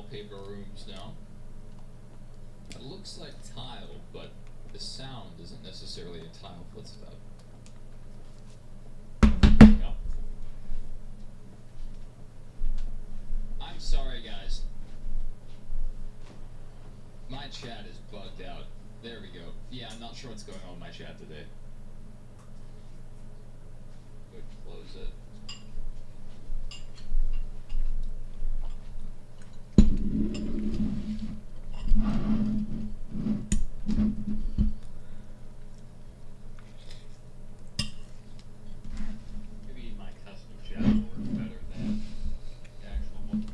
wallpaper rooms now. It looks like tile, but the sound isn't necessarily a tile footstep. Yep. I'm sorry, guys. My chat is bugged out. There we go. Yeah, I'm not sure what's going on with my chat today. Go close it. Maybe my custom chat will work better than the actual one.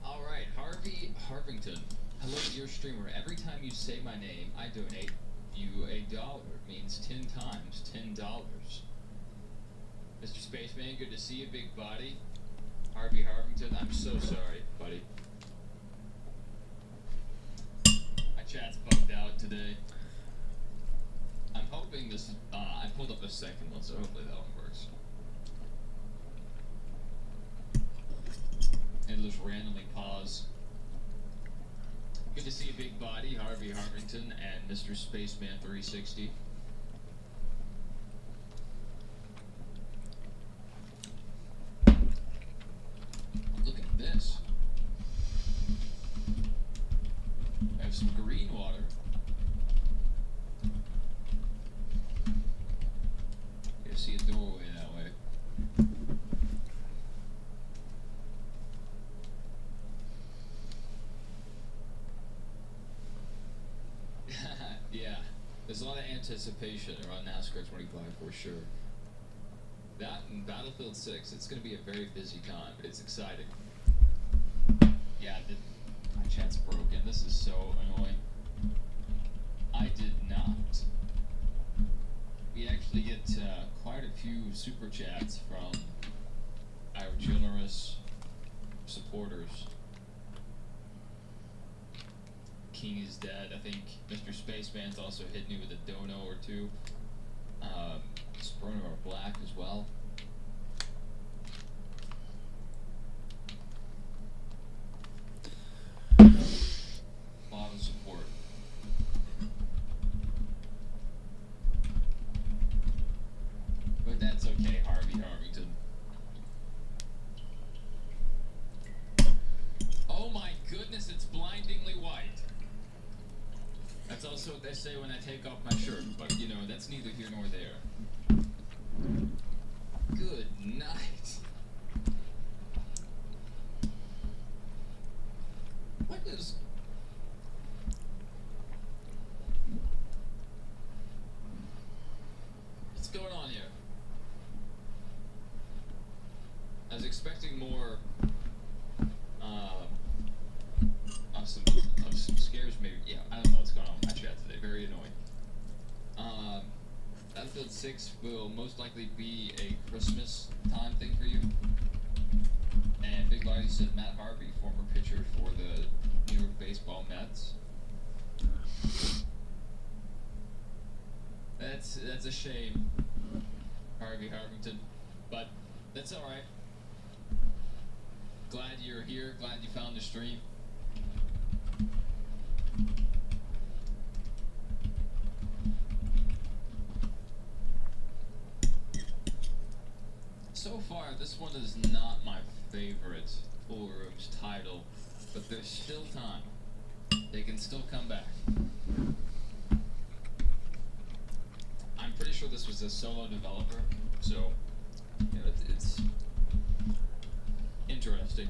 Alright, Harvey Harvington. Hello, your streamer. Every time you say my name, I donate you $1. It means 10 times $10. Mr. Spaceman, good to see you, big body. Harvey Harvington, I'm so sorry, buddy. My chat's bugged out today. I'm hoping this, I pulled up a second one, so hopefully that one works. It'll just randomly pause. Good to see you, big body, Harvey Harvington, and Mr. Spaceman 360. Look at this. I have some green water. You see a doorway that way. Yeah, there's a lot of anticipation around NASCAR 25 for sure. That and Battlefield 6, it's going to be a very busy time, but it's exciting. Yeah, my chat's broken. This is so annoying. I did not. We actually get quite a few super chats from our generous supporters. King is dead. I think Mr. Spaceman's also hit me with a dono or two. Spurner or Black as well. A lot of support. But that's okay, Harvey Harvington. Oh my goodness, it's blindingly white. That's also what they say when I take off my shirt, but you know, that's neither here nor there. Good night. What is... What's going on here? I was expecting more of some scares maybe. Yeah, I don't know what's going on with my chat today. Very annoying. Battlefield 6 will most likely be a Christmas time thing for you. And Big Body said Matt Harvey, former pitcher for the New York Baseball Mets. That's a shame, Harvey Harvington, but that's all right. Glad you're here. Glad you found the stream. So far, this one is not my favorite Full Rooms title, but there's still time. They can still come back. I'm pretty sure this was a solo developer, so you know, it's interesting.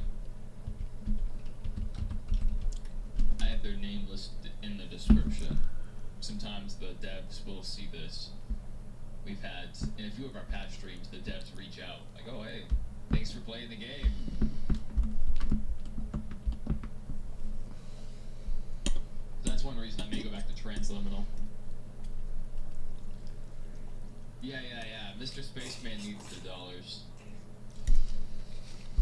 I have their name listed in the description. Sometimes the devs will see this. We've had, in a few of our past streams, the devs reach out, like, oh, hey, thanks for playing the game. That's one reason I may go back to Transliminal. Yeah. Mr. Spaceman needs the dollars.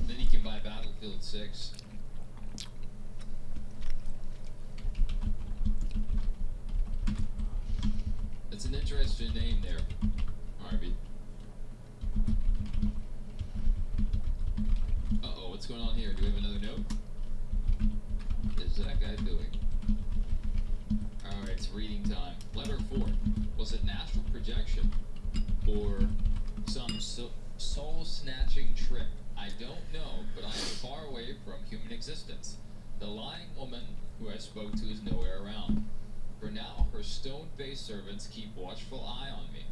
Then he can buy Battlefield 6. It's an interesting name there, Harvey. going on here? Do we have another note? What is that guy doing? Alright, it's reading time. Letter 4. Was it an astral projection? Or some soul-snatching trick? I don't know, but I am far away from human existence. The lying woman who I spoke to is nowhere around. For now, her stone-faced servants keep watchful eye on me.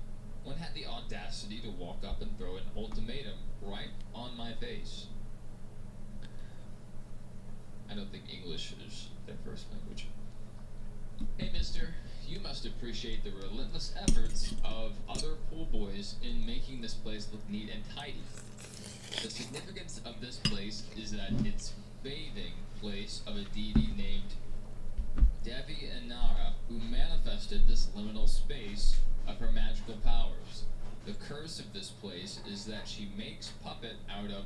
One had the audacity to walk up and throw an ultimatum right on my face. I don't think English is their first language. Hey, mister, you must appreciate the relentless efforts of other pool boys in making this place look neat and tidy. The significance of this place is that it's bathing place of a deity named Devi Inara, who manifested this liminal space of her magical powers. The curse of this place is that she makes puppet out of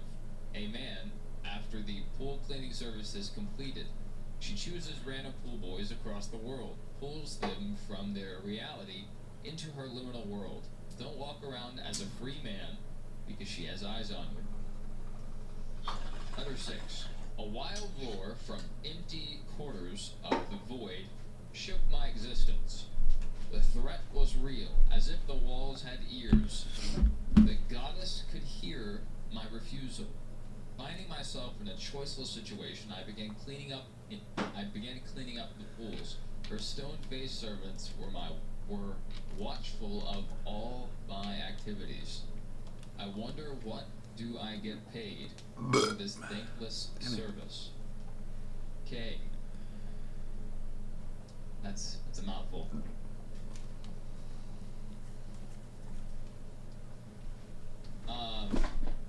a man after the pool cleaning service is completed. She chooses random pool boys across the world, pulls them from their reality into her liminal world. Don't walk around as a free man because she has eyes on you. Letter 6. A wild roar from empty quarters of the void shook my existence. The threat was real, as if the walls had ears. The goddess could hear my refusal. Finding myself in a choiceless situation, I began cleaning up the pools. Her stone-faced servants were watchful of all my activities. I wonder, what do I get paid for this thankless service? Okay. That's a mouthful.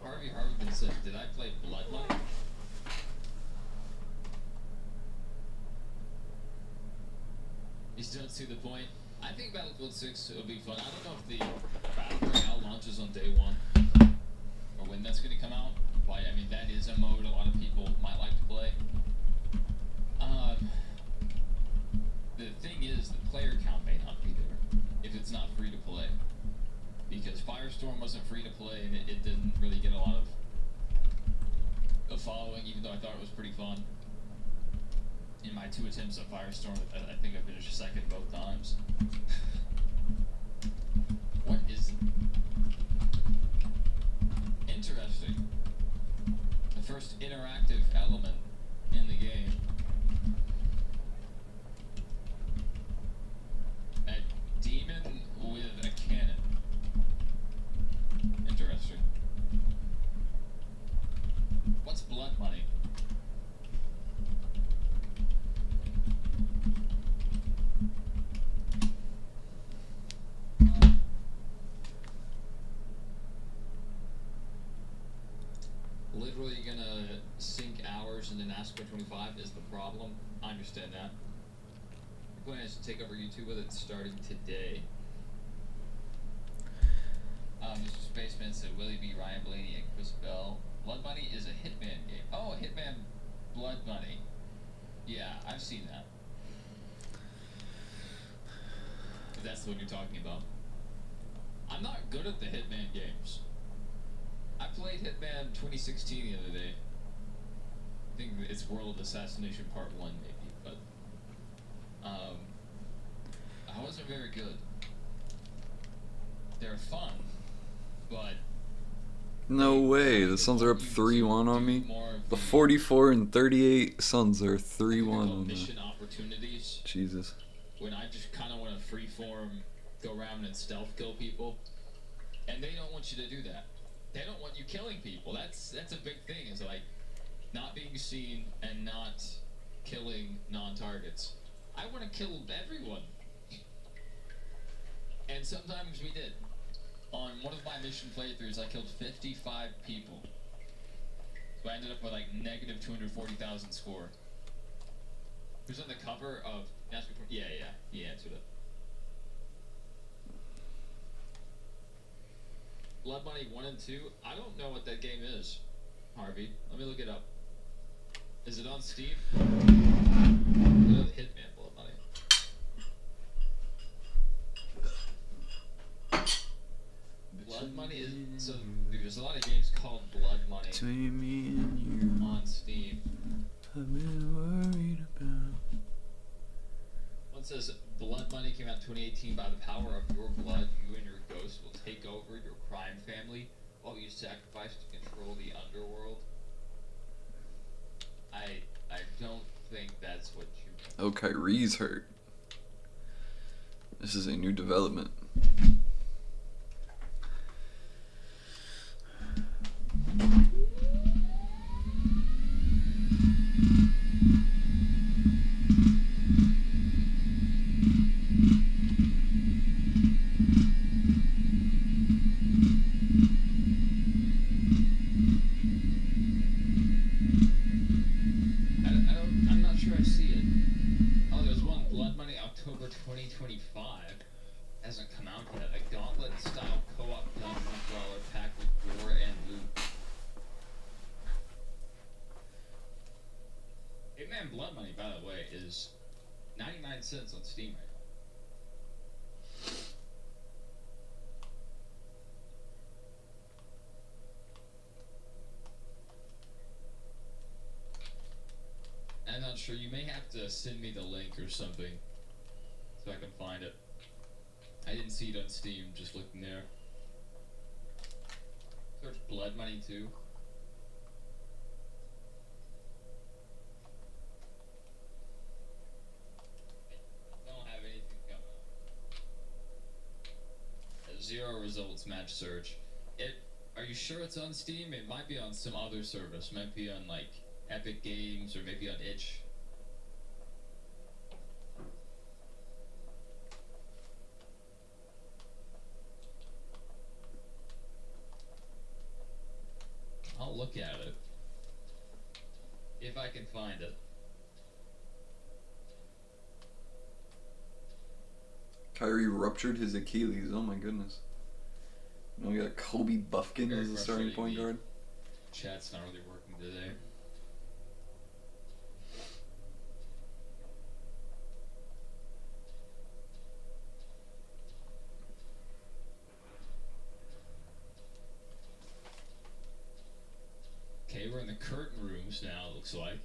Harvey Harvey said, did I play Blood Money? You still don't see the point? I think Battlefield 6 will be fun. I don't know if the Battle Royale launches on day 1 or when that's going to come out. But I mean, that is a mode a lot of people might like to play. The thing is, the player count may not be there if it's not free to play. Because Firestorm wasn't free to play, and it didn't really get a lot of a following, even though I thought it was pretty fun. In my 2 attempts at Firestorm, I think I finished second both times. What is it? Interesting. The first interactive element in the game. A demon with a cannon. Interesting. What's blood money? Literally gonna sink hours into NASCAR 25 is the problem. I understand that. The plan is to take over YouTube with it starting today. Mr. Spaceman said Willie B. Ryan Blaney and Chris Bell. Blood Money is a Hitman game. Oh, Hitman Blood Money. Yeah, I've seen that. If that's what you're talking about. I'm not good at the Hitman games. I played Hitman 2016 the other day. I think it's World Assassination Part 1 maybe, but I wasn't very good. They're fun, but no way, the Suns are up 3-1 on me. The 44 and 38 Suns are 3-1 on me. Mission opportunities. Jesus. When I just kind of want to freeform, go around and stealth kill people, and they don't want you to do that. They don't want you killing people. That's a big thing. Is like not being seen and not killing non-targets. I want to kill everyone, and sometimes we did. On one of my mission playthroughs, I killed 55 people. So I ended up with like negative 240,000 score. Who's on the cover of NASCAR? Yeah, he answered it. Blood Money 1 and 2? I don't know what that game is, Harvey. Let me look it up. Is it on Steam? I know the Hitman Blood Money. Blood Money is... So There's a lot of games called Blood Money Between me and you, on Steam. I've been worried about. One says, Blood Money came out in 2018. By the power of your blood, you and your ghost will take over your crime family while you sacrifice to control the underworld. I don't think that's what you meant. Oh, Kyrie's hurt. This is a new development. I'm not sure I see it. Oh, there's one, Blood Money, October 2025. Hasn't come out yet. A gauntlet-style co-op dungeon crawler packed with gore and loot. Hitman Blood Money, by the way, is 99 cents on Steam right now. I'm not sure. You may have to send me the link or something so I can find it. I didn't see it on Steam, just looking there. Search Blood Money 2. I don't have anything coming up. 0 results match search. Are you sure it's on Steam? It might be on some other service. It might be on like Epic Games or maybe on Itch. I'll look at it if I can find it. Kyrie ruptured his Achilles. Oh my goodness. Now we got Kobe Buffkin Very as the starting point guard. Chat's not really working today. Okay, we're in the curtain rooms now, it looks like.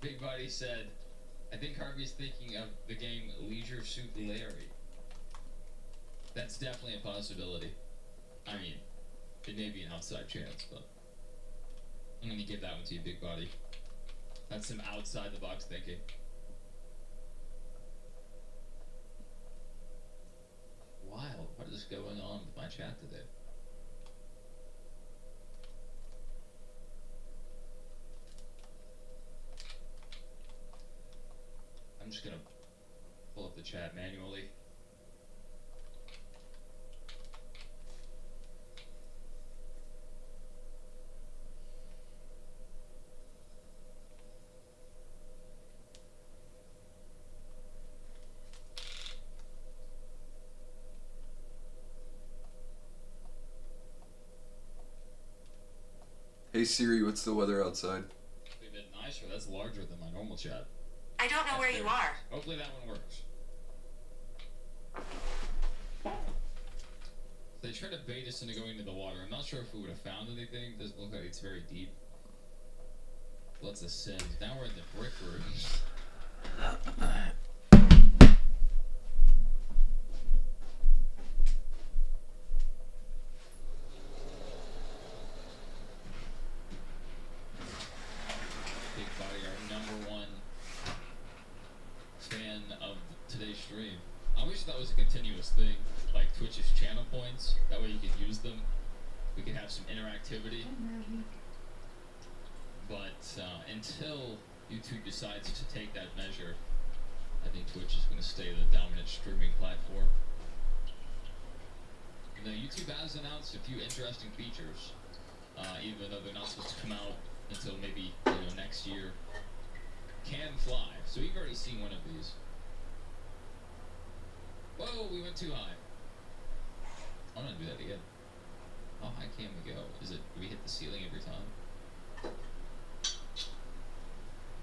Big Buddy said, I think Harvey's thinking of the game Leisure Suit Larry. That's definitely a possibility. I mean, it may be an outside chance, but I'm gonna give that one to you, Big Buddy. That's some outside the box thinking. Wild. What is going on with my chat today? I'm just gonna pull up the chat manually. Hey Siri, what's the weather outside? A bit nicer. That's larger than my normal chat. I don't know where you are. Hopefully that one works. They tried to bait us into going to the water. I'm not sure if we would have found anything. It doesn't look like it's very deep. Let's ascend. Now we're in the brick rooms. Big Buddy, our #1 fan of today's stream. I wish that was a continuous thing, like Twitch's channel points. That way you could use them. We could have some interactivity. But until YouTube decides to take that measure, I think Twitch is going to stay the dominant streaming platform. Now, YouTube has announced a few interesting features, even though they're not supposed to come out until maybe next year. Can fly. So we've already seen one of these. Whoa, we went too high. I'm gonna do that again. How high can we go? Do we hit the ceiling every time?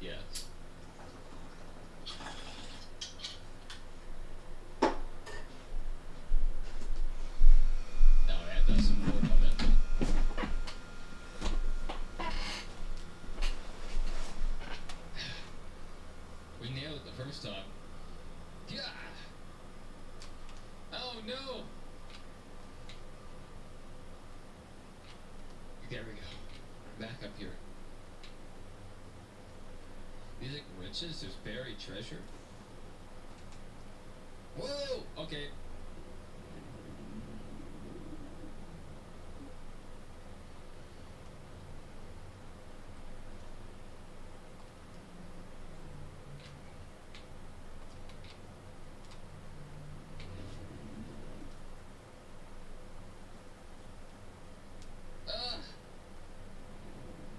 Yes. the first time. Yeah. Oh no. There we go. Back up here. These like riches, there's buried treasure. Whoa! Okay.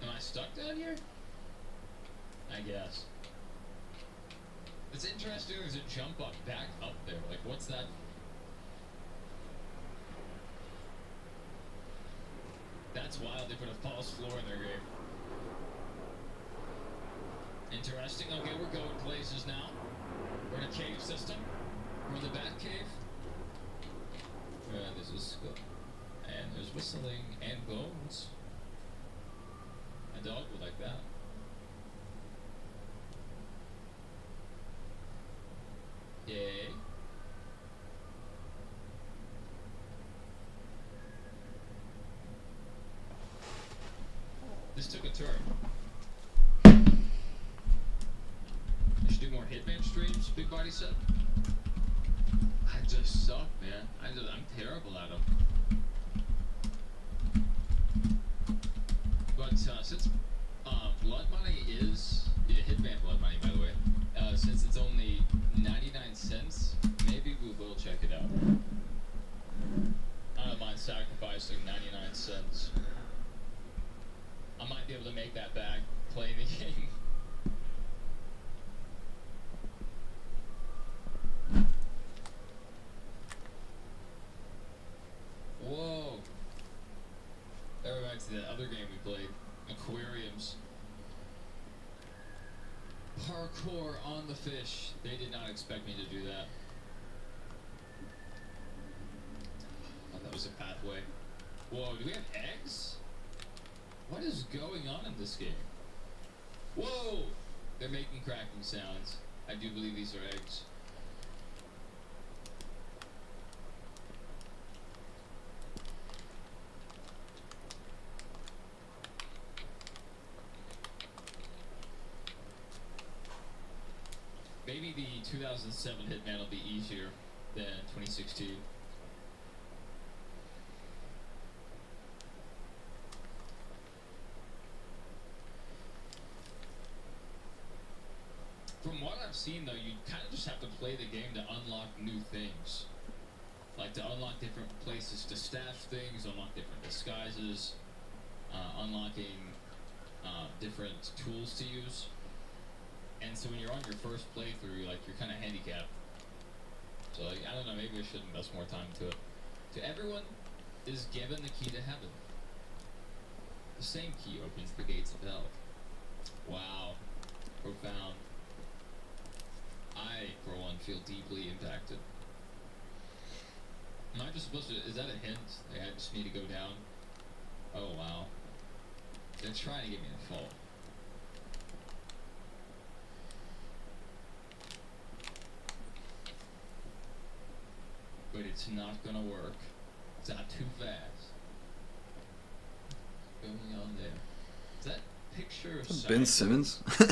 Am I stuck down here? I guess. It's interesting there's a jump up back up there. Like, what's that? That's wild. They put a false floor in their game. Interesting. Okay, we're going places now. We're in a cave system. We're in the bat cave. There's a skull. And there's whistling and bones. A dog would like that. Yay. This took a turn. I should do more Hitman streams, Big Body said. I just suck, man. I'm terrible at them. But since Blood Money is Hitman Blood Money, by the way, since it's only 99 cents, maybe we will check it out. I don't mind sacrificing 99 cents. I might be able to make that back playing the game. Whoa. That reminds me of the other game we played, Aquariums. Parkour on the fish. They did not expect me to do that. Oh, that was a pathway. Whoa, do we have eggs? What is going on in this game? Whoa! They're making cracking sounds. I do believe these are eggs. Maybe the 2007 Hitman will be easier than 2016. From what I've seen, though, you kind of just have to play the game to unlock new things. Like to unlock different places to stash things, unlock different disguises, unlocking different tools to use. And so when you're on your first playthrough, like, you're kind of handicapped. So, like, I don't know, maybe I should invest more time to it. To everyone is given the key to heaven. The same key opens the gates of hell. Wow. Profound. I, for one, feel deeply impacted. Am I just supposed to... Is that a hint? Like, I just need to go down? Oh, wow. They're trying to get me to fall. But it's not gonna work. It's not too fast. What's going on there? Is that picture of Ben Simmons? It's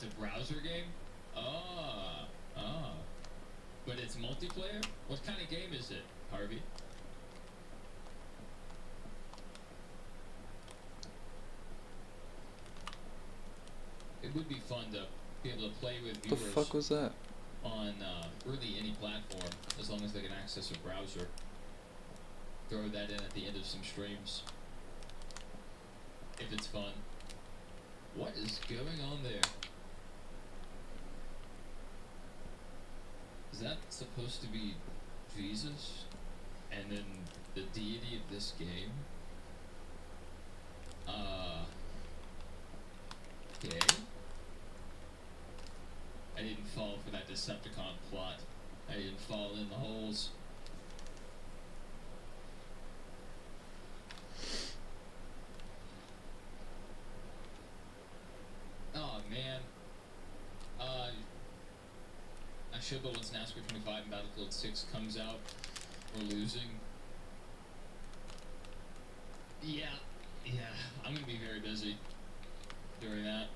a browser game? But it's multiplayer? What kind of game is it, Harvey? It would be fun to be able to play with The viewers fuck was that? on really any platform, as long as they can access a browser. Throw that in at the end of some streams. If it's fun. What is going on there? Is that supposed to be Jesus? And then the deity of this game? Okay. I didn't fall for that Decepticon plot. I didn't fall in the holes. should, but once NASCAR 25 and Battlefield 6 comes out, we're losing. Yeah, I'm gonna be very busy during that.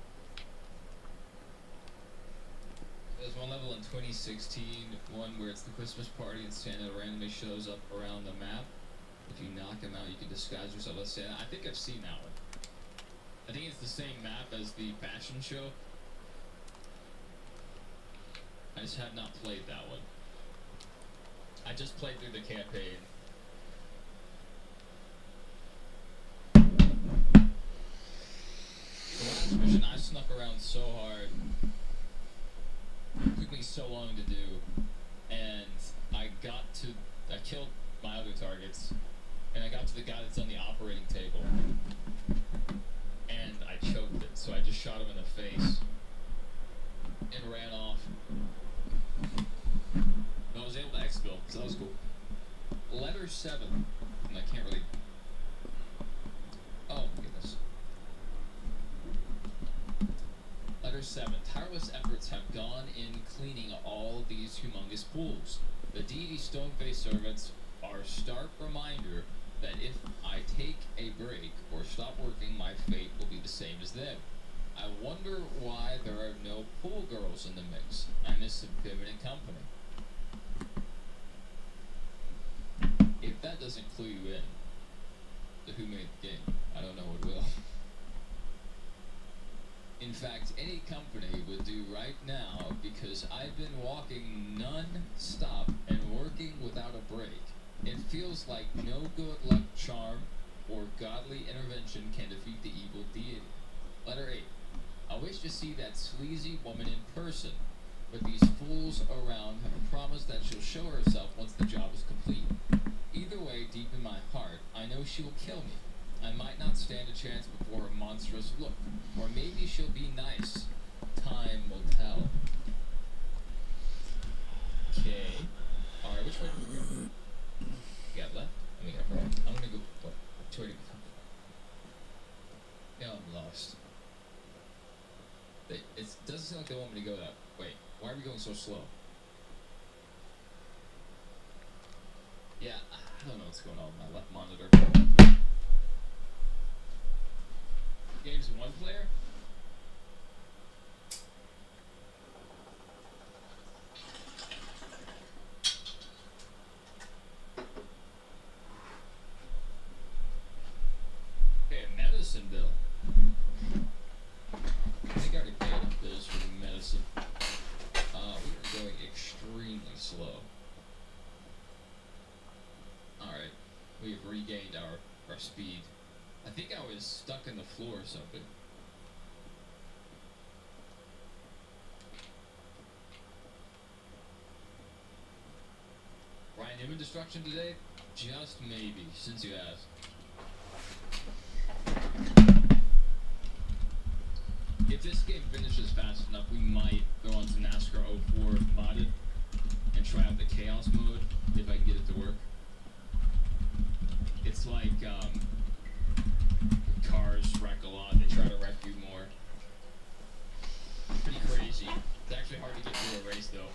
There's one level in 2016, one where it's the Christmas party and Santa randomly shows up around the map. If you knock him out, you can disguise yourself as Santa. I think I've seen that one. I think it's the same map as the fashion show. I just have not played that one. I just played through the campaign. The last mission I snuck around so hard. It took me so long to do. And I killed my other targets. And I got to the guy that's on the operating table. And I choked it. So I just shot him in the face. And ran off. But I was able to exfil, so that was cool. Letter 7. And I can't really... Oh, goodness. Letter 7. Tireless efforts have gone in cleaning all these humongous pools. The deity Stoneface servants are a stark reminder that if I take a break or stop working, my fate will be the same as them. I wonder why there are no pool girls in the mix. I miss some feminine company. If that doesn't clue you in to who made the game, I don't know what will. In fact, any company would do right now because I've been walking non-stop and working without a break. It feels like no good luck charm or godly intervention can defeat the evil deity. Letter 8. I wish to see that sleazy woman in person, but these fools around have promised that she'll show herself once the job is complete. Either way, deep in my heart, I know she will kill me. I might not stand a chance before her monstrous look, or maybe she'll be nice. Time will tell. Okay. Alright, which way do we go? We got left, and we got right. I'm gonna go, what? Which way do we go? Yeah, I'm lost. It doesn't seem like they want me to go that way. Why are we going so slow? Yeah, I don't know what's going on with my left monitor. Game's one player? Okay, medicine bill. I think I already paid this for the medicine. We are going extremely slow. Alright, we have regained our speed. I think I was stuck in the floor or something. Ryan Newman destruction today? Just maybe, since you asked. If this game finishes fast enough, we might go on to NASCAR 04 modded and try out the chaos mode if I can get it to work. It's like cars wreck a lot, they try to wreck you more. Pretty crazy. It's actually hard to get through a race though.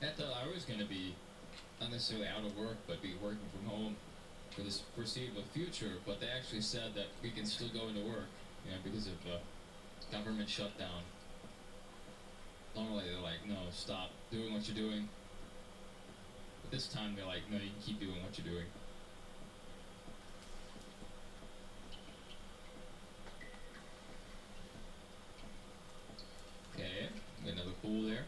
I thought I was going to be not necessarily out of work, but be working from home for this foreseeable future, but they actually said that we can still go into work, you know, because of government shutdown. Normally they're like, no, stop doing what you're doing. But this time they're like, no, you can keep doing what you're doing. Okay, another pool there.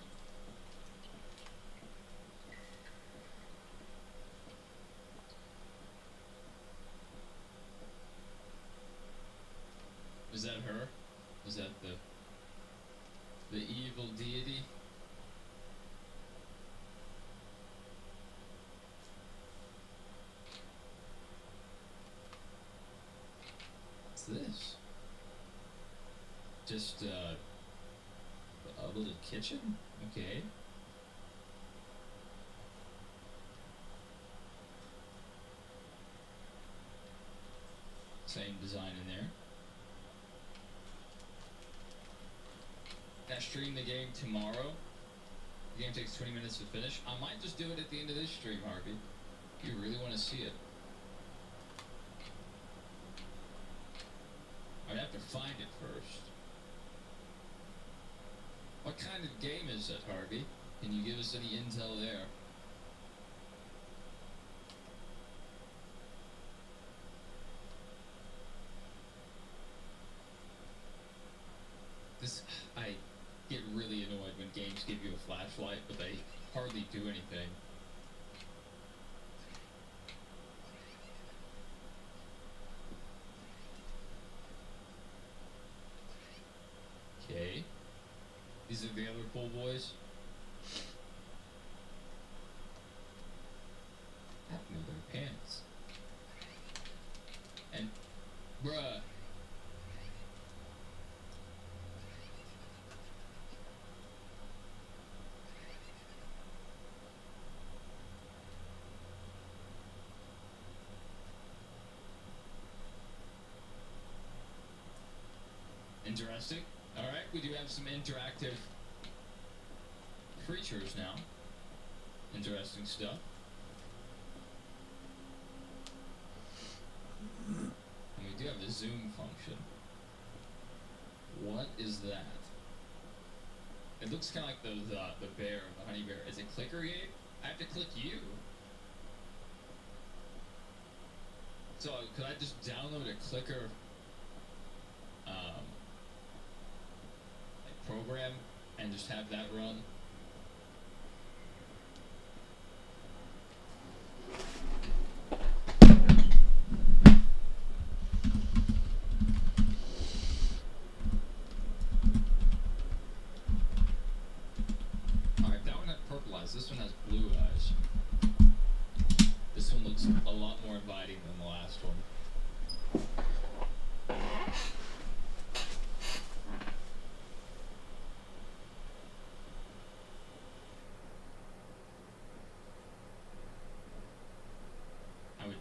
Is that her? Is that the evil deity? What's this? Just a little kitchen? Okay. Same design in there. I stream the game tomorrow. The game takes 20 minutes to finish. I might just do it at the end of this stream, Harvey. You really want to see it. I'd have to find it first. What kind of game is it, Harvey? Can you give us any intel there? I get really annoyed when games give you a flashlight, but they hardly do anything. Okay. These are the other pool boys. What happened to their pants? And, bruh. Interesting. Alright, we do have some interactive creatures now. Interesting stuff. And we do have the zoom function. What is that? It looks kind of like the bear, the honey bear. Is it clicker game? I have to click you. So could I just download a clicker program and just have that run? Alright, that one had purple eyes. This one has blue eyes. This one looks a lot more inviting than the last one.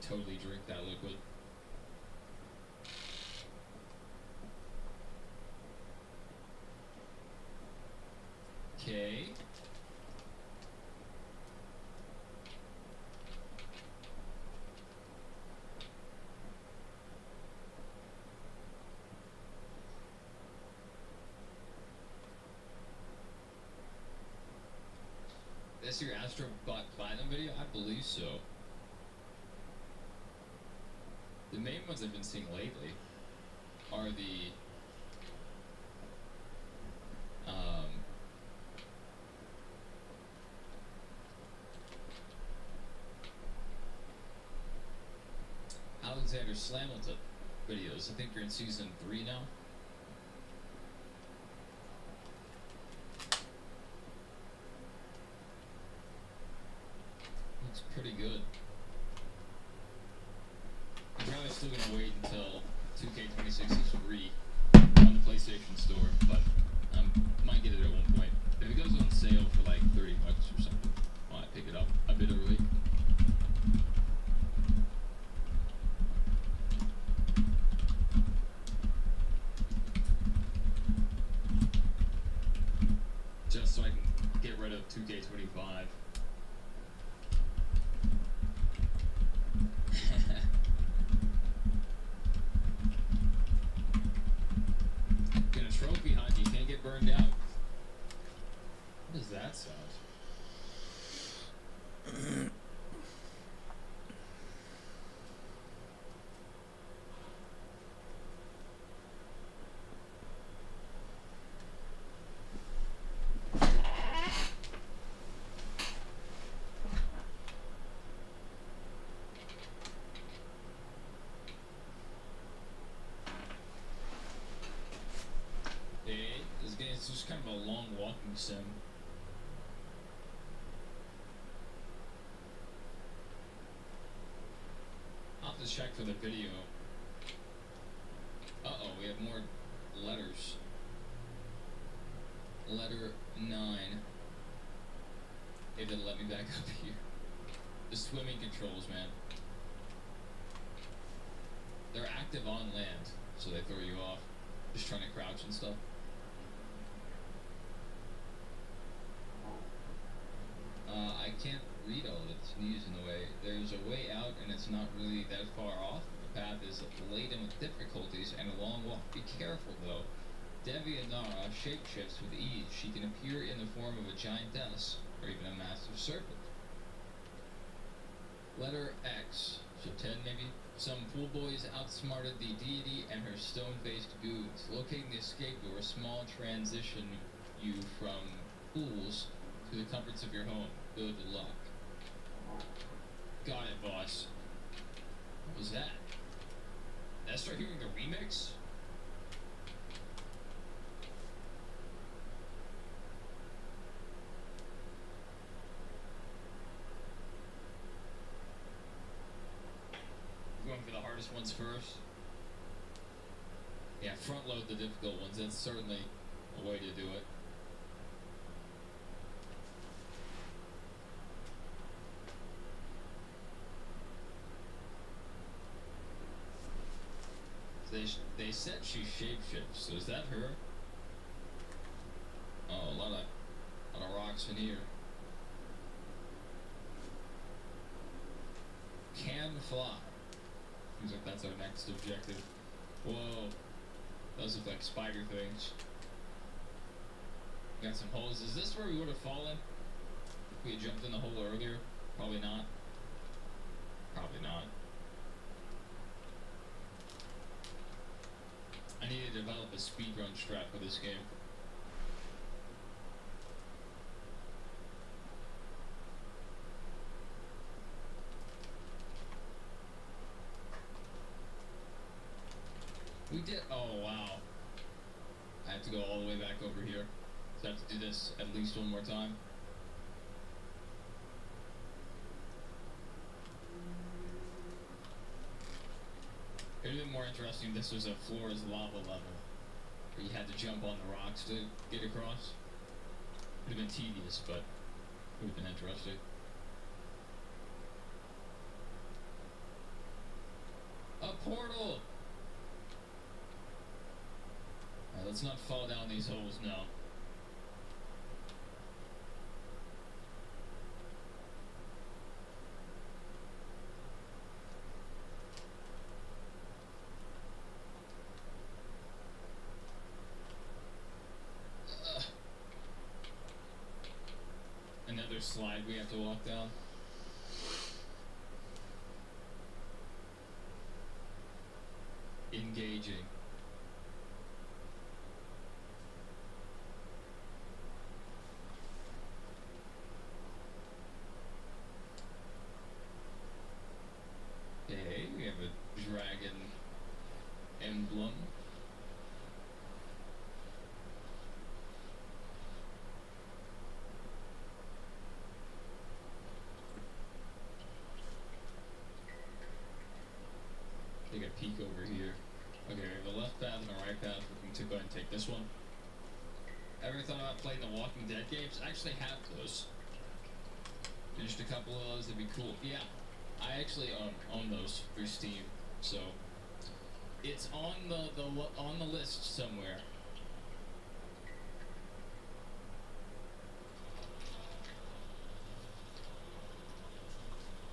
Totally drink that liquid. Okay. That's your Astro Bot Platinum video? I believe so. The main ones I've been seeing lately are the Alexander Slamilton videos. I think you're in season 3 now. Looks pretty good. I'm probably still gonna wait until 2K26 is free on the PlayStation Store, but might get it at one point. If it goes on sale for like $30 or something, I might pick it up a bit early. Just so I can get rid of 2K25. Get a trophy hunt, you can't get burned out. What does that sound? It's just kind of a long walking sim. I'll have to check for the video. Uh-oh, we have more letters. Letter 9. Hey, then let me back up here. The swimming controls, man. They're active on land, so they throw you off. Just trying to crouch and stuff. I can't read all of its news in a way. There's a way out, and it's not really that far off. The path is laden with difficulties and a long walk. Be careful, though. Devianara shapeshifts with ease. She can appear in the form of a giantess, or even a massive serpent. Letter X. So 10 maybe? Some pool boys outsmarted the deity and her stone-faced goons. Locating the escape door, small transition you from pools to the comforts of your home. Good luck. Got it, boss. What was that? Did I start hearing the remix? Going for the hardest ones first. Yeah, front load the difficult ones. That's certainly a way to do it. They said she shapeshifts, so is that her? Oh, a lot of rocks in here. Can fly. Seems like that's our next objective. Whoa. Those look like spider things. Got some holes. Is this where we would have fallen? If we had jumped in the hole earlier? Probably not. Probably not. I need to develop a speedrun strat for this game. We did. Oh, wow. I have to go all the way back over here. So I have to do this at least one more time. It would have been more interesting if this was a floor is lava level, where you had to jump on the rocks to get across. It would have been tedious, but it would have been interesting. A portal! Alright, let's not fall down these holes now. Another slide we have to walk down. Engaging. Okay, we have a dragon emblem. Take a peek over here. Okay, we have a left path and a right path. We can go ahead and take this one. Ever thought about playing the Walking Dead games? I actually have those. Finished a couple of those, that'd be cool. Yeah, I actually own those through Steam, so it's on the list somewhere.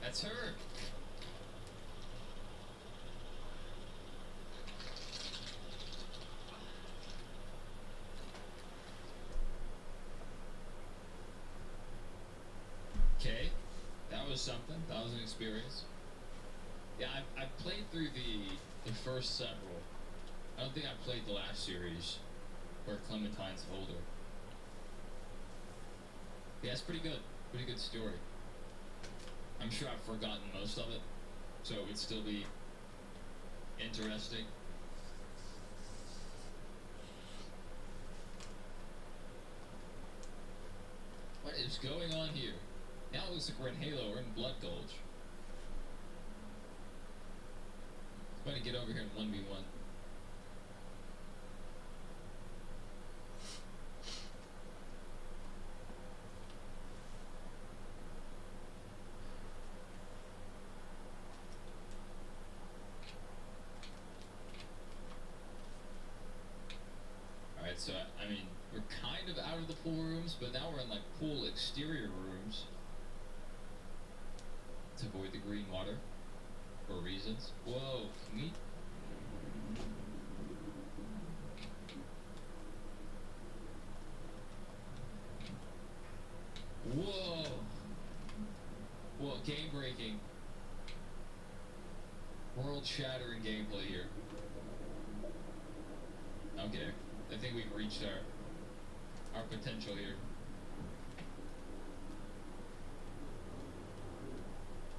That's her. Okay, that was something. That was an experience. Yeah, I played through the first several. I don't think I played the last series, where Clementine's older. Yeah, it's pretty good. Pretty good story. I'm sure I've forgotten most of it, so it would still be interesting. What is going on here? Now it looks like we're in Halo, we're in Blood Gulch. I'm going to get over here in 1v1. Alright, so, I mean, we're kind of out of the pool rooms, but now we're in, like, pool exterior rooms. To avoid the green water. For reasons. Whoa, can we... Whoa! Whoa, game breaking. World shattering gameplay here. Okay, I think we've reached our potential here.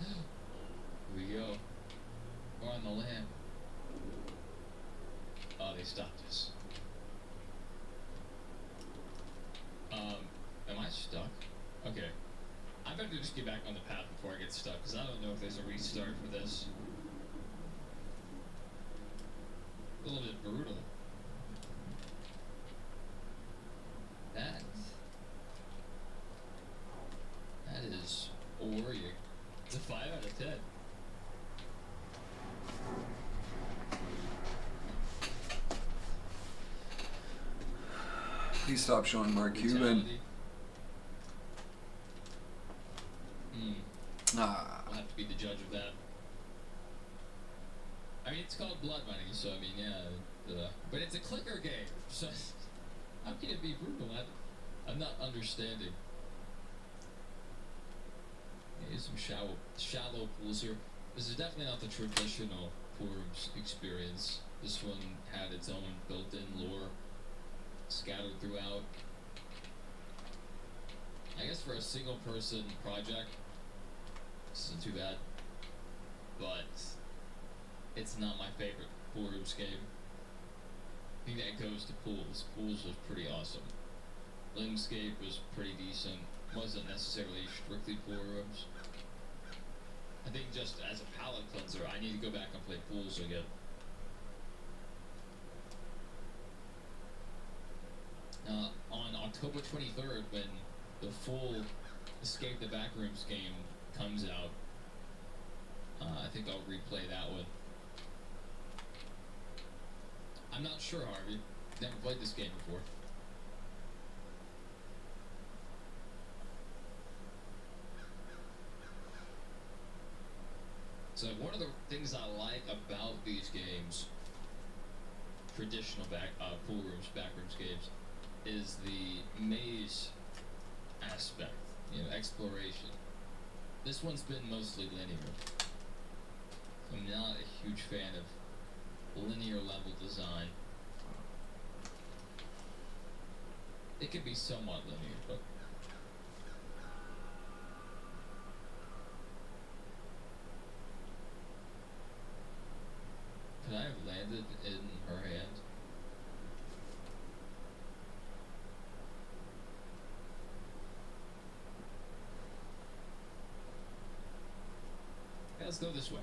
Here we go. We're on the lamp. Oh, they stopped us. Am I stuck? Okay. I better just get back on the path before I get stuck, because I don't know if there's a restart for this. A little bit brutal. That is worrying. It's a 5 out of 10. Please stop showing Mark Cuban. I'll have to be the judge of that. I mean, it's called blood money, so I mean, yeah. But it's a clicker game, so how can it be brutal? I'm not understanding. Here's some shallow pools here. This is definitely not the traditional pool rooms experience. This one had its own built-in lore scattered throughout. I guess for a single-person project, this isn't too bad, but it's not my favorite pool rooms game. I think that goes to pools. Pools was pretty awesome. Limscape was pretty decent. Wasn't necessarily strictly pool rooms. I think just as a palate cleanser, I need to go back and play pools again. On October 23rd, when the full Escape the Backrooms game comes out, I think I'll replay that one. I'm not sure, Harvey. Never played this game before. So one of the things I like about these games, traditional pool rooms, backrooms games, is the maze aspect, exploration. This one's been mostly linear. I'm not a huge fan of linear level design. It can be somewhat linear, but could I have landed in her hand? Okay, let's go this way.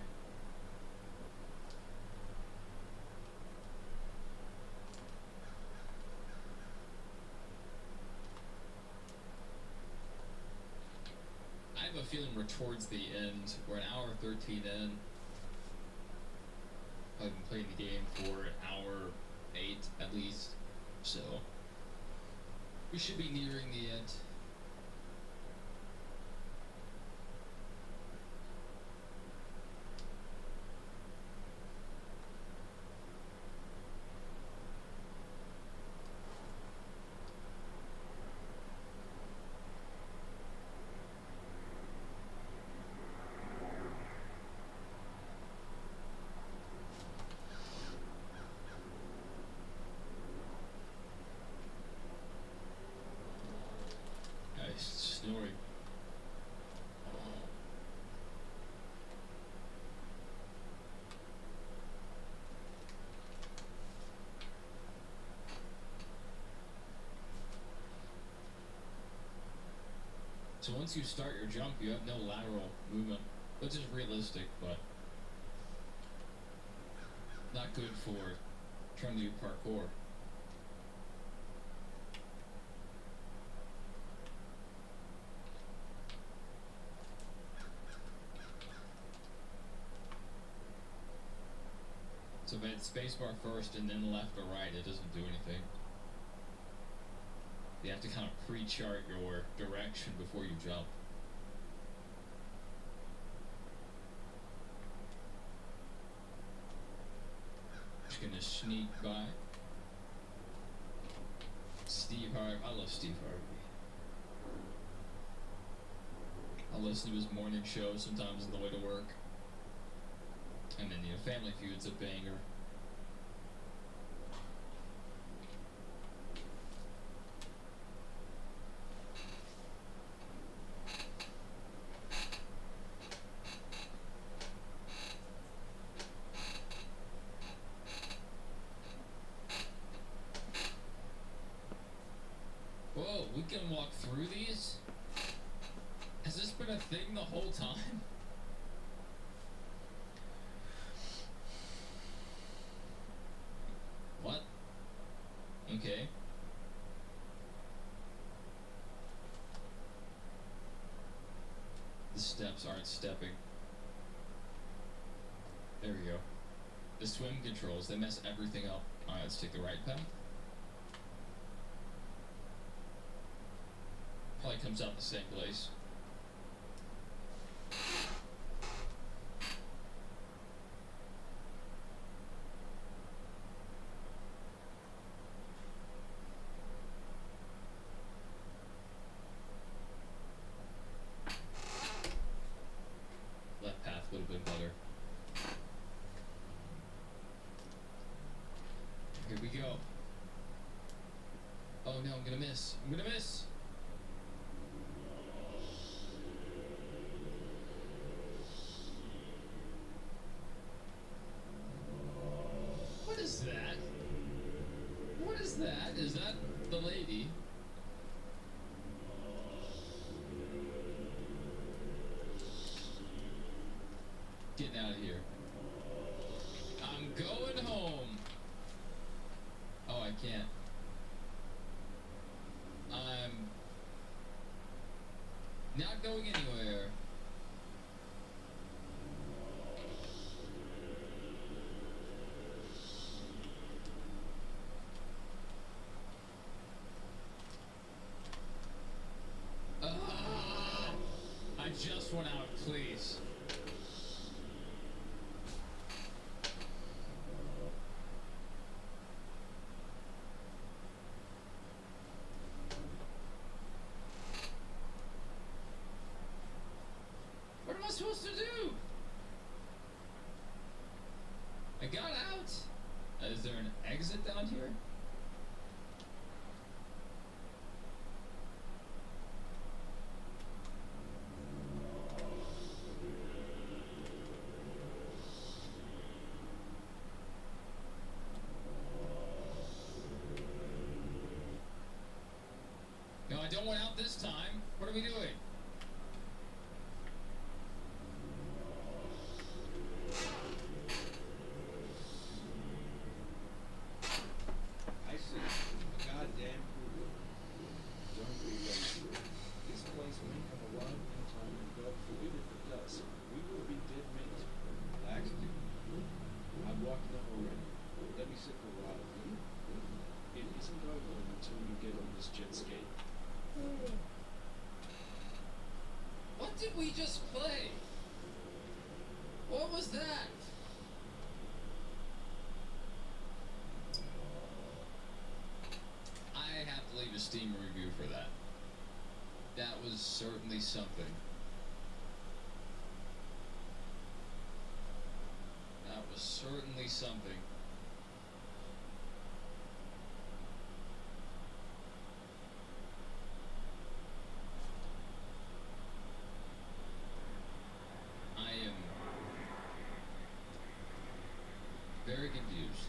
I have a feeling we're towards the end. We're an hour 13 in. I've been playing the game for an hour 8 at least, so we should be nearing the end. Snoring. So once you start your jump, you have no lateral movement, which is realistic, but not good for trying to do parkour. So if I hit spacebar first and then left or right, it doesn't do anything. You have to kind of pre-chart your direction before you jump. Just gonna sneak by. Steve Harvey. I love Steve Harvey. I listen to his morning show sometimes on the way to work. And then, Family Feud's a banger. Whoa, we can walk through these? Has this been a thing the whole time? What? Okay. The steps aren't stepping. There we go. The swim controls, they mess everything up. Alright, let's take the right path. Probably comes out the same place. Left path would have been better. Here we go. Oh no, I'm gonna miss. I'm gonna miss! What is that? What is that? Is that the lady? Getting out of here. I'm going home. Oh, I can't. I'm not going anywhere. I just went out, please. What am I supposed to do? I got out. Is there an exit down here? No, I don't want out this time. What are we doing? I see. Goddamn fool. Don't be lazy. This place may have arrived in time, and God forbid if it does. We will be dead meat. Relax, dude. I've walked enough already. Let me sit for a while. It isn't over until you get on this jet ski. What did we just play? What was that? I have to leave a Steam review for that. That was certainly something. That was certainly something. I am very confused.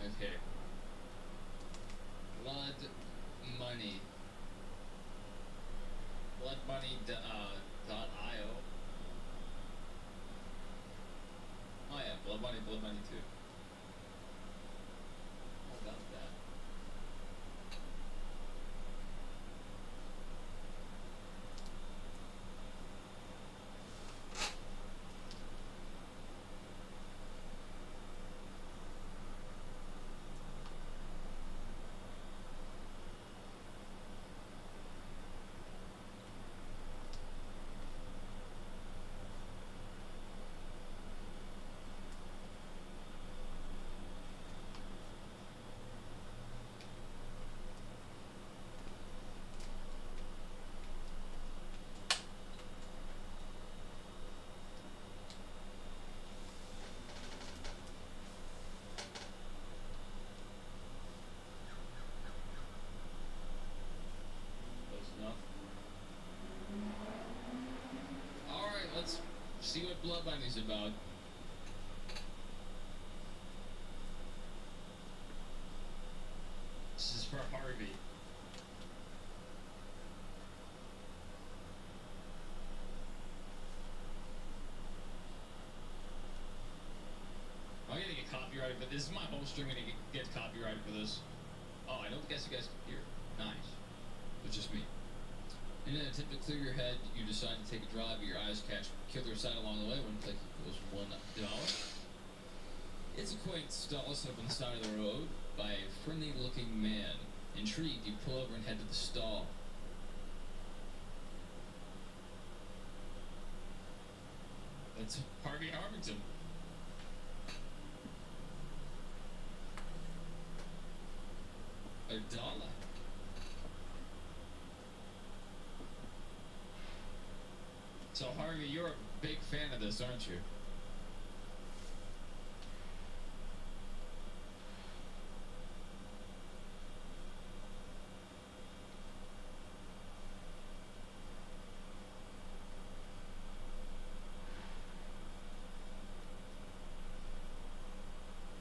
Okay. Blood money. Bloodmoney.io. Oh yeah, blood money too. How about that? Bloodline is about. This is for Harvey. I'm gonna get copyrighted, but this is my whole string. Gonna get copyrighted for this. Oh, I don't guess you guys can hear. Nice. It's just me. In an attempt to clear your head, you decide to take a drive, but your eyes catch killer sight along the way. One click equals $1. It's a quaint stall set up on the side of the road by a friendly-looking man. Intrigued, you pull over and head to the stall. That's Harvey Harvington. $1. So Harvey, you're a big fan of this, aren't you?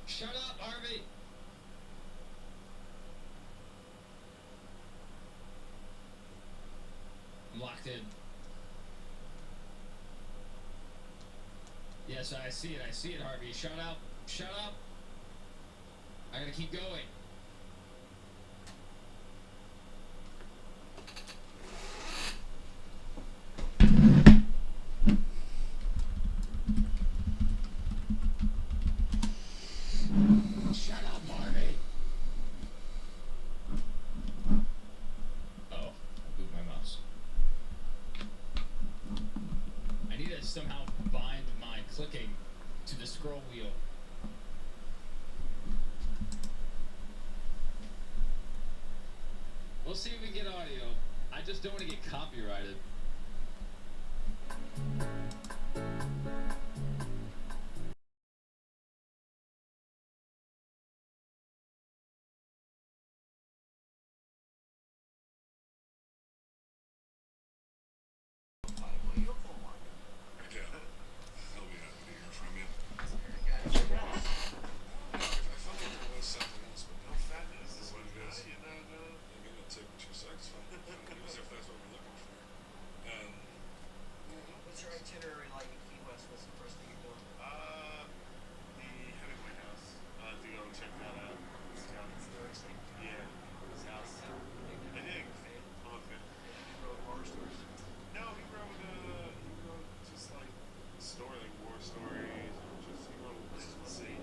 Shut up, Harvey! I'm locked in. Yes, I see it, Harvey. Shut up. Shut up. I gotta keep going. Shut up, Harvey. Oh, I moved my mouse. I need to somehow bind my clicking to the scroll wheel. We'll see if we get audio. I just don't want to get copyrighted. What's your itinerary like in Key West? What's the first thing you're doing? The Hemingway House. To go and check that out. It's interesting. Yeah, his house. I dig. I'm a fan. You wrote horror stories. No, he wrote just like war stories, or just he wrote Land in the Sea.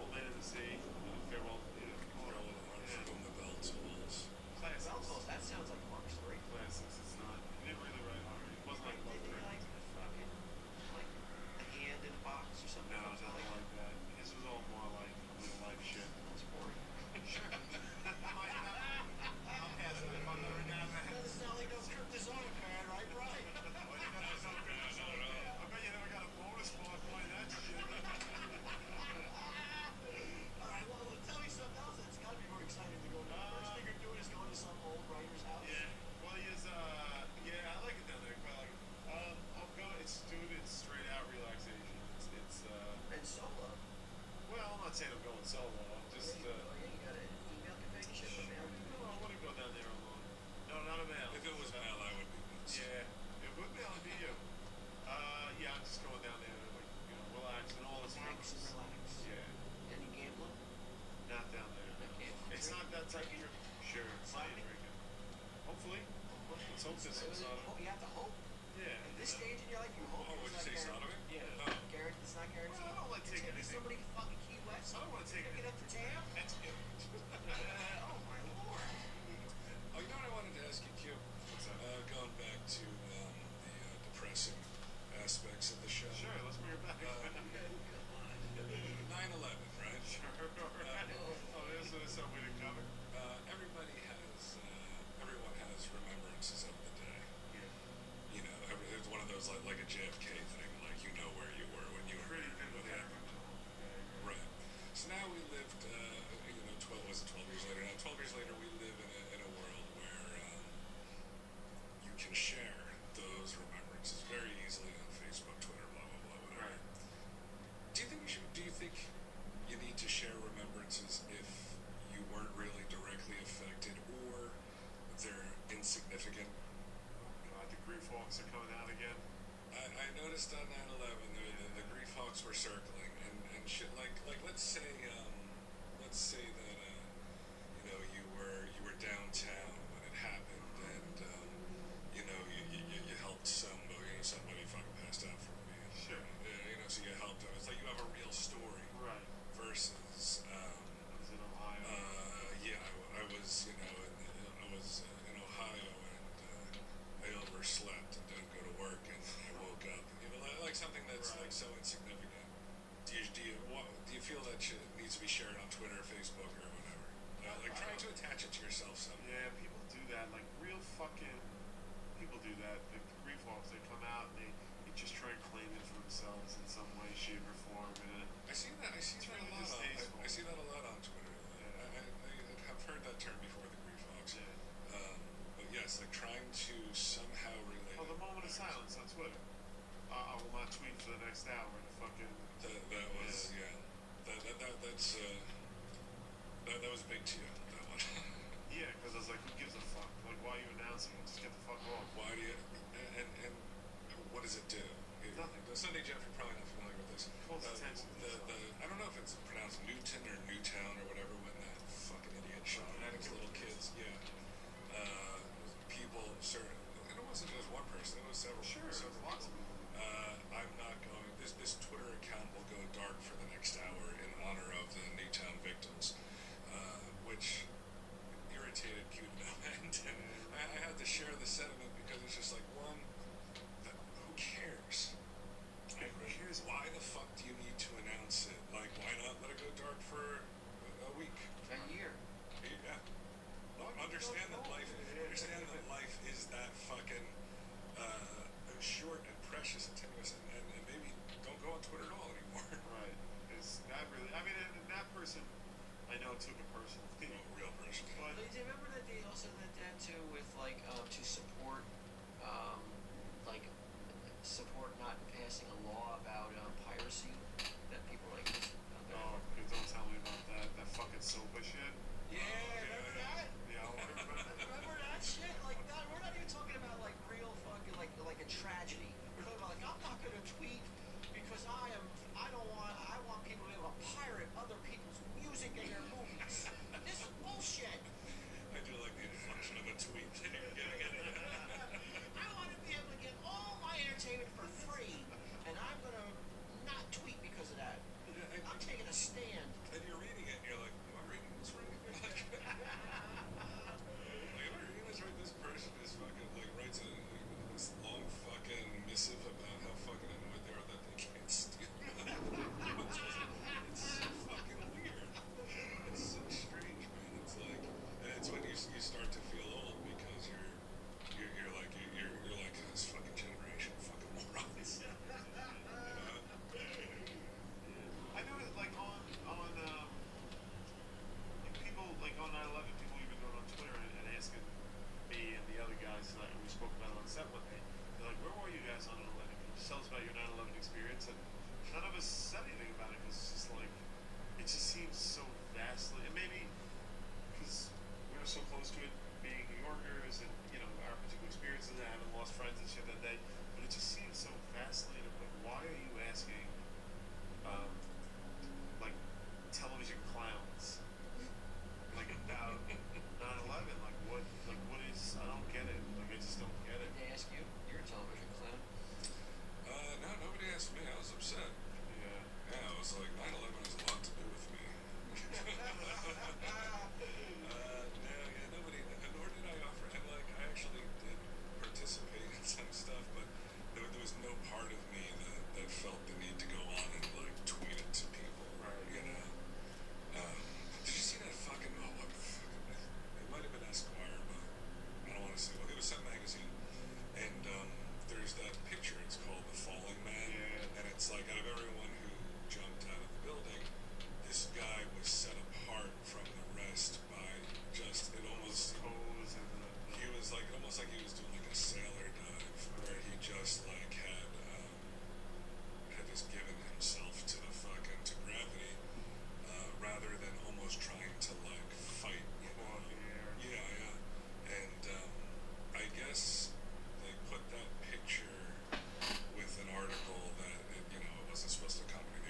Old Man in the Sea. Farewell. Farewell to the Run from the Bell Tools. Classics. Bell Tools, that sounds like a horror story. Classics. It's not. He didn't really write horror. It wasn't like Did he Lovecraft. like a hand in a box or something? No, nothing like that. His was all more like real life shit. It's boring. Sure. I'll pass it if I'm never down there. Doesn't sound like no cryptozoic man, right? Right. I bet you never got a bonus ball playing that shit. All right, well, tell me something else. It's got to be more exciting to go to. First thing you're doing is going to some old writer's house. Yeah, well, yeah, I like it down there. Quite like it. I'm going. It's straight out relaxation. And solo. Well, I'm not saying I'm going solo. I'm just. You got a female companionship or male? No, I wouldn't go down there alone. No, not a male. If it was male, I would be pissed. Yeah, it would be. It'd be you. Yeah, I'm just going down there to relax and all the time. Relax and relax. Yeah, Any gambling? not down there. It's not that type of trip. Sure, it's not drinking. Hopefully. Let's hope this is Oh, you have to hope. Yeah. At this stage in your life, you hope. Oh, would you it's say not sodomy? guaranteed. Yeah. Guaranteed. It's not guaranteed. Well, I don't like taking Take anything. somebody to fucking Key West. I don't want to take Take it up to town. That's it. Oh my lord. Oh, you know what I wanted to ask you, Q? What's that? Going back to the depressing aspects of the show. Sure, let's bring her back. 9/11, right? Sure. There's something to cover. Everyone has remembrances of the day. Yeah. You know, it's one of those like a JFK thing, like you know where you were when you were Pretty good with what that. happened. Right. So now we lived, 12 years later now? 12 years later, we live in a world where you can share those remembrances very easily on Facebook, Twitter, blah, blah, blah. circling and shit like let's say that you were downtown when it happened and you helped somebody fucking passed out from me. Sure. So you helped them. It's like you have a real story Right. versus I was in Ohio. I was in Ohio and I overslept and didn't go to work and I woke up like something that's Right. like so insignificant. Do you feel that shit needs to be shared on Twitter, Facebook, or whatever? Like trying to attach it to yourself somehow. Yeah, people do that. Like real fucking people do that. Like the grief walks, they come out and they just try and claim it for themselves in some way, shape, or form. And I see that really a lot. distasteful. I see that a lot on Twitter. Yeah. I have heard that term before, the grief walks. Yeah. But yes, like trying to somehow relate. Oh, the it moment of back. silence on Twitter. I will not tweet for the next hour. The fucking. That was that was big to you. That one. Yeah, because I was like, who gives a fuck? Like, why are you announcing it? Just get the fuck off. Why do you? And what does it do? Nothing. Sunday Jeff, you're probably not familiar with this. Calls attention to The itself. I don't know if it's pronounced Newton or Newtown or whatever when that fucking idiot shot those little kids. Yeah. People certain. And it wasn't just one person. It was several. Sure, several lots of people. I'm not going. This Twitter account will go dark for the next hour in honor of the Newtown victims, which irritated cute no end. And I had to share the sentiment because it's just like who cares? Who cares? Why the fuck do you need to announce it? Like, why not let it go dark for a week? A year. Yeah. No, understand that life is that fucking short and precious and tenuous, and maybe don't go on Twitter at all anymore. Right. It's not really. I mean, and that person, I know took it personally. Real person. But Do you remember that they also did that too with like to support support not passing a law about piracy that people like oh, don't tell me about that. That fucking SOPA shit. Yeah, remember that? Yeah, I'll remember that. Remember that shit? Like that, we're not even talking about like real fucking like a tragedy. We're talking about like I'm not gonna tweet because I want people to be able to pirate other people's music and their movies. This is bullshit. I do like the inflection of a tweet that you're giving it. I want to be able to get all my entertainment for free, and I'm gonna not tweet because of that. I'm taking a stand. And you're reading it, and you're like, am I reading this right? Like, am I reading this right? This person is fucking, like, writes this long fucking missive about how fucking annoyed they are that they can't steal. It's so fucking weird. It's so strange, man. It's like, and it's when you start to feel old because you're like this fucking generation of fucking morons. I know that like on like people like on 9/11, people even going on Twitter and asking me and the other guys that we spoke about on set one day. They're like, "Where were you guys on 9/11? Can you just tell us about your 9/11 experience?" And none of us said anything about it because it's just like it just seems so vastly, and maybe because we were so close to it, being New Yorkers, and our particular experiences, and having lost friends and shit that day. But it just seems so vastly. Like, why are you asking? Like television clowns, like about 9/11. Like what is? I don't get it. Like I just don't get it. Did they ask you? You're a television clown. No, nobody asked me. I was upset. Yeah. Yeah, I was like, 9/11 has a lot to do with me. Nobody, nor did I offer, and like, I actually did participate in some stuff, but there was no part of me that felt the need to go on and like tweet it to people, Right. Did you see that fucking, it might have been Esquire, but I don't want to say, well, it was some magazine, and there's that picture, it's called The Falling Man, Yeah. and it's like, out of everyone who jumped out of the building, this guy was set apart from the rest by just, it almost, Pose and he was like, almost like he was doing like a sailor dive, where he just like had just given himself to the fucking, to gravity, rather than almost trying to like fight, off the air. Yeah, and I guess they put that picture with an article that, it wasn't supposed to accompany the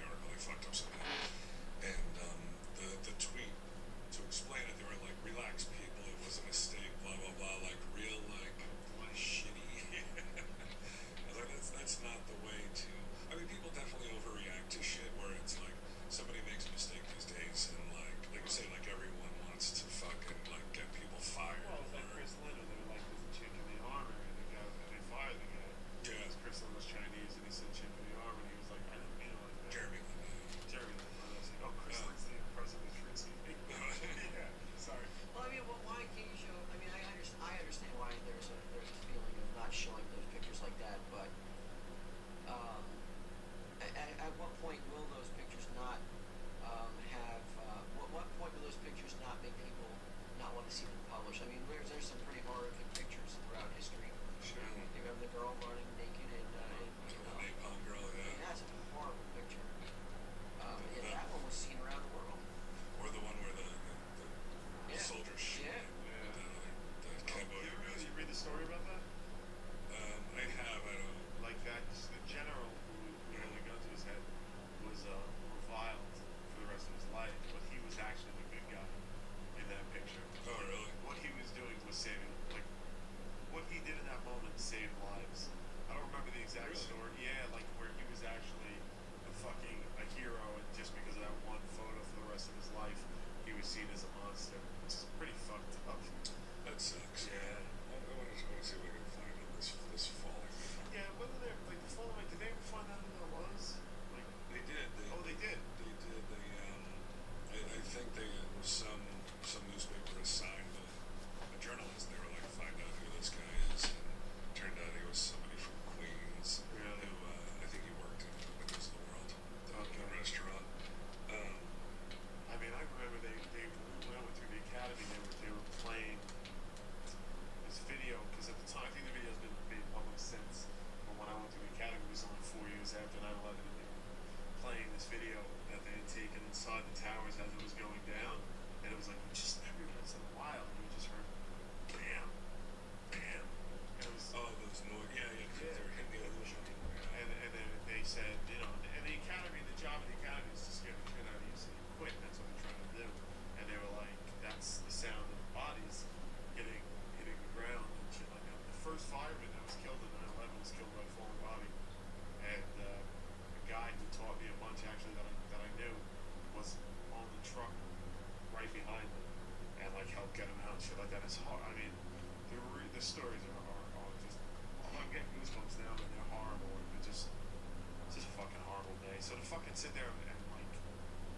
and sit there and like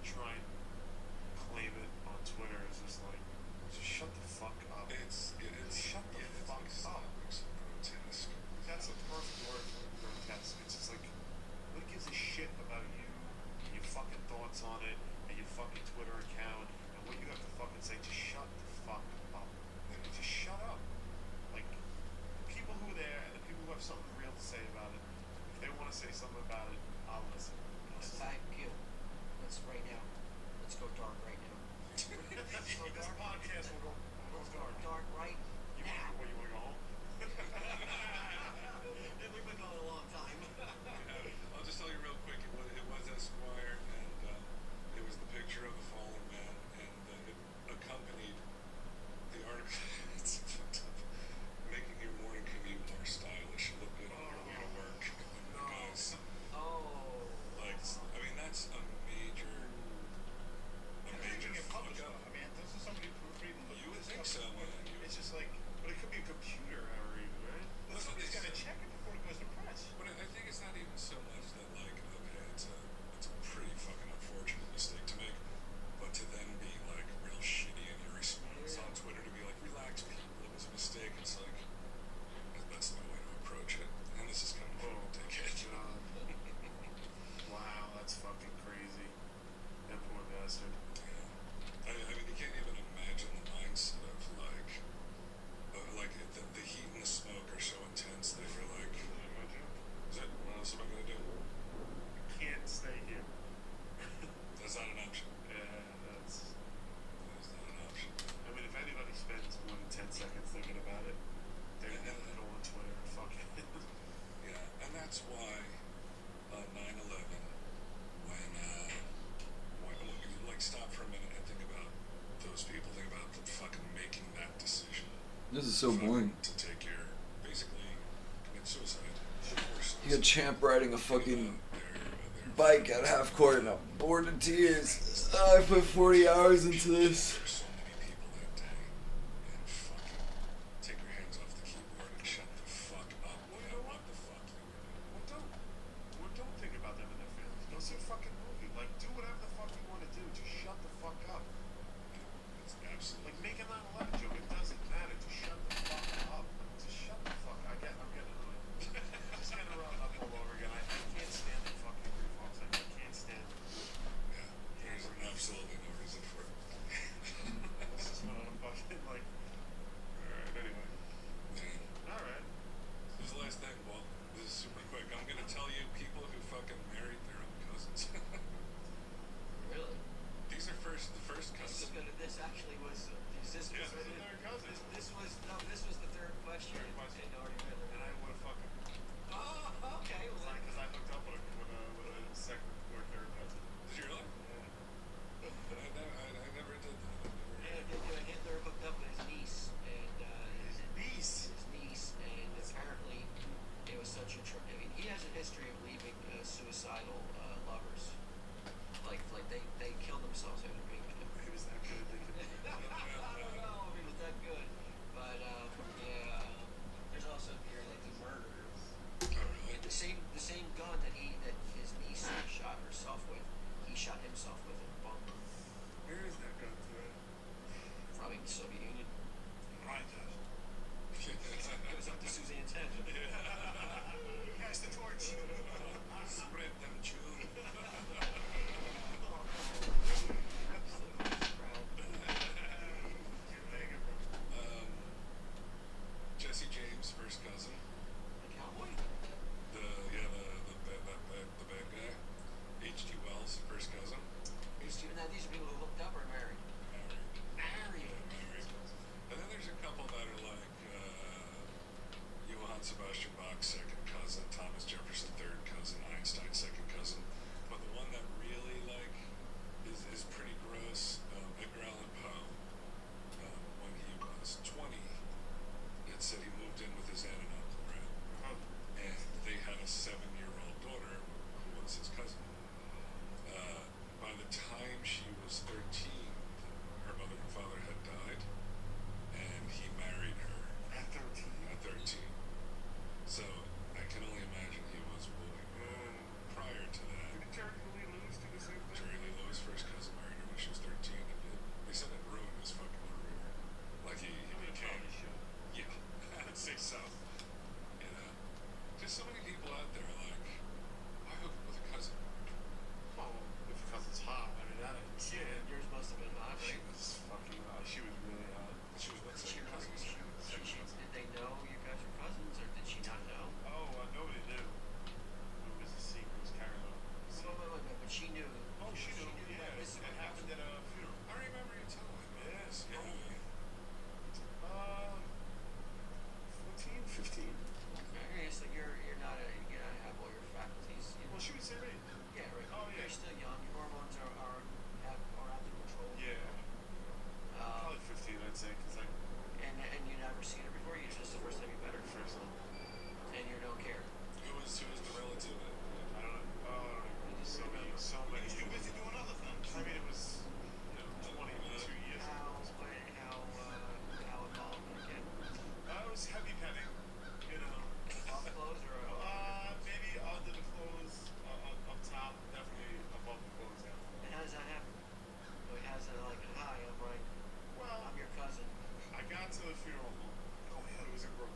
try and claim it on Twitter is just like, just shut the fuck up. Shut the fuck up. Grotesque. That's a perfect word for it, grotesque. It's just like, who gives a shit about you and your fucking thoughts on it and your fucking Twitter account and what you have to fucking say? Just shut the fuck up. Just shut up. Like, the people who are there and the people who have something real to say about it, if they want to say something about it, I'll listen. Thank you. Let's right now. Let's go dark right now. This podcast will go dark. Dark right You now. want to go home? Yeah, we've been going a long time. I'll just tell you real quick. It was Esquire, and it was the picture of the fallen man, and it accompanied the article. It's fucked up. Making your morning commute more stylish. Look good on your way to work. Guys, Oh. like, I mean, that's a major fuck up. I mean, doesn't somebody proofread? You would think so, man. It's just like, but it could be a computer error even, right? Well, Somebody's it's- got to check it before it goes to press. But I think it's not even so much that, like, okay, it's a pretty fucking unfortunate mistake to make, but to then be like real shitty in your response on Twitter to be like, relax, people, it was a mistake. It's like, that's no way to approach it. And this is kind of a dickhead. Wow, that's fucking crazy. That poor bastard. Yeah. I mean, you can't even imagine the mindset of like the heat and the smoke are so intense that you're like, is it? What else am I gonna do? Can't stay here. That's not an option. Yeah, that's. That is not an option. I mean, if anybody spends more than 10 seconds thinking about it, they're gonna go on Twitter and fuck it. Yeah, and that's why on 9/11, when you like stop for a minute and think about those people, think about them fucking making that decision. This is so boring. To take your, basically, commit suicide. You got Champ riding a fucking Their bike at half court and I'm bored to tears. I put 40 hours into this. There's so many people that day, and fucking take your hands off the keyboard and shut the fuck up. Well, you know what? The fuck you were doing. Well, don't think about them and their families. Go see a fucking movie. Like, do whatever the fuck you want to do. Just shut the fuck up. It's absolutely. Like, make a 9/11 joke. It doesn't matter. Just shut the fuck up. Just shut the fuck up. I'm getting annoyed. Just getting riled up all over again. I can't stand the fucking grief walks. I can't stand it. Yeah, there's absolutely no reason for it. This is what I'm fucking like. Alright, anyway. Man. Alright. This is the last thing, Walt. This is super quick. I'm gonna tell you people who fucking married their own cousins. Really? These are the first cousins. This actually was. This Yeah, was. this is their cousin. This was this was the third question. Third question. In Artie Riddler. And I would have fucking. Oh, okay. Well, then. Because I hooked up with a second or third cousin. Did you really? Yeah. I never did that. Hitler hooked up with his niece, and His niece. and apparently it was such a. I mean, he has a history of leaving suicidal lovers, like they kill themselves after being. He was that good. They could. I don't know if he was that good, but yeah. There's also a theory that he murdered Oh, really? the same gun that his niece shot herself with. He shot himself with in a bunker, Where is that gun today? probably the Soviet Union. Right. Goes up to Suzanne's head. Pass the torch. Spread them, Jew. she knew. Oh, she knew. Yeah, Like, this is it what happened at a funeral. I remember you telling me. Yes. Yeah. 14, 15. Okay, so you're not have all your faculties. You know. Well, she was the same age. Yeah, right. Oh, yeah. You're still young. Your hormones are out of control. Yeah. Probably 15, I'd say, because I And you never seen her before. You just the first time you met her. first time. And you don't care. Who was the relative? I don't know. So many. He was too busy doing other things. I mean, it was, 22 years ago. How involved did you get? It was heavy petting, Off clothes or maybe under the clothes, up top, definitely above the clothes, yeah. and how does that happen? Like, how's it like? Hi, I'm Ryan. Well, I'm your cousin. I got to the funeral home. Oh, yeah, it was a girl.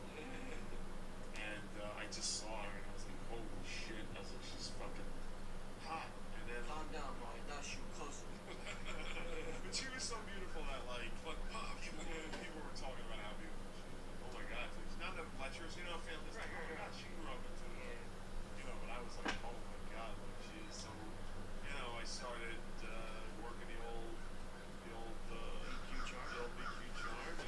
And I just saw her, and I was like, holy shit. I was like, she's fucking hot. And then, Calm down, Ryan. Not shoot closer. but she was so beautiful that, like, people were talking about how beautiful she is. Like, oh my god. She's not that lecherous, families. Right, Like, oh my right. god, she grew up into it. But I was like, oh my god, like, she is so, I started working the old BQ charm. I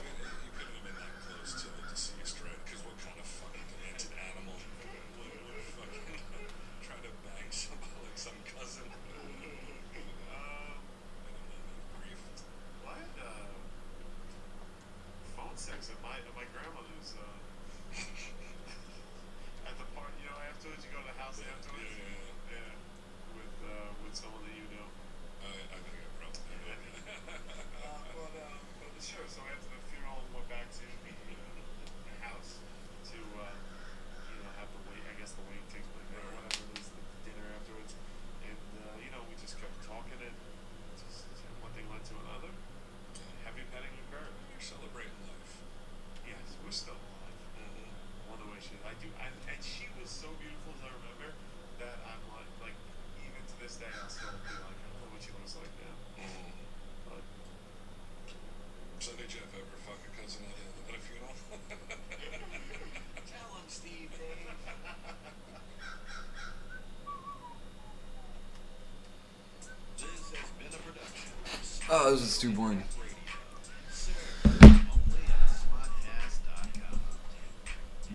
mean, you couldn't have been that close to the deceased, right? Because what kind of fucking demented animal would fucking try to bang somebody like some cousin? Grief. Well, I had phone sex at my grandmother's at the park. Afterwards you go to the house afterwards. Yeah. With someone that you know. I think I probably did. But sure. So after the funeral, went back to the house to have the wake. I guess the wake takes place or whatever it is, the dinner afterwards, and we just kept talking and just one thing led to another. Heavy petting occurred. You're celebrating life. Yes, we're still alive. One of the ways I do, and she was so beautiful as I remember that I'm like even to this day I still be like, I don't know what she looks like now. But So did you ever fuck a cousin at a funeral? Tell him, Steve, Dave. This has been a production. Oh, this is too boring.